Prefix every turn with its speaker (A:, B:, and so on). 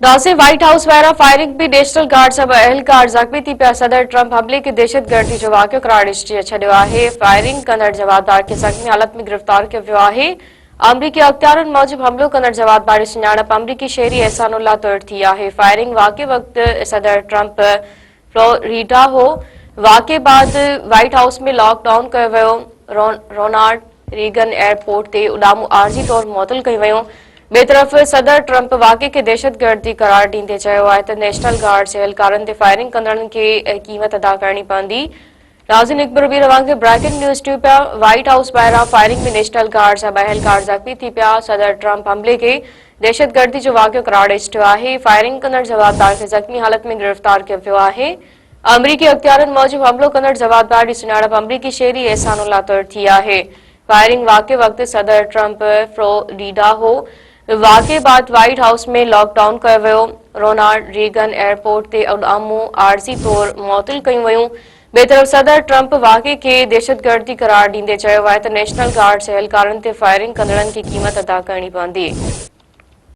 A: Nazir white house वारा firing भी national guard सब एहलकार ज़ख्मी थी पिया। सदर ट्रंप हमले खे दहशतगर्दी जो वाक़ियो करार ॾिसी छॾियो आहे। फायरिंग कंदड़ जवाबदार खे ज़ख्मी हालत में गिरफ़्तार कयो वियो आहे। अमरीकी अख़्तियारनि मूजिब हमलो कंदड़ जवाबदार जी सुञाणप अमरीकी शहरी एहसानुल्लाह तौर थी आहे। फायरिंग वाक़े वक़्त सदर ट्रंप फ्लोरिडा हो। वाक़े बाद व्हाइट हाउस में लॉकडाउन कयो वियो। रोनाल्ड रीगन एयरपोर्ट ते उॾामूं आरज़ी तौर मुअतल कयूं वयूं। ॿिए तरफ़ सदर ट्रंप वाक़े खे दहशतगर्दी करार ॾींदे चयो आहे त नेशनल गार्ड जे एहलकारनि ते फायरिंग कंदड़नि खे क़ीमत अदा करणी पवंदी। नाज़रीन, हिकु बार ॿीं रवांगे ब्रेकिंग न्यूज़ ट्यूब पिया। व्हाइट हाउस ॿाहिरां फायरिंग में नेशनल गार्ड जा एहलकार ज़ख्मी थी पिया। सदर ट्रंप हमले खे दहशतगर्दी जो वाक़ियो करार ॾेई छॾियो आहे। फायरिंग कंदड़ जवाबदार खे ज़ख्मी हालत में गिरफ़्तार कयो वियो आहे। अमरीकी अख़्तियारनि मूजिब हमलो कंदड़ जवाबदार जी सुञाणप अमरीकी शहरी एहसानुल्लाह तौर थी आहे। फायरिंग वाक़े वक़्त सदर ट्रंप फ्लोरिडा हो। वाक़े बाद व्हाइट हाउस में लॉकडाउन कयो वियो। रोनाल्ड रीगन एयरपोर्ट ते उॾामूं आरज़ी तौर मुअतल कयूं वयूं। ॿिए तरफ़ सदर ट्रंप वाक़े खे दहशतगर्दी करार ॾींदे चयो आहे त नेशनल गार्ड जे एहलकारनि ते फायरिंग कंदड़नि खे क़ीमत अदा करणी पवंदी।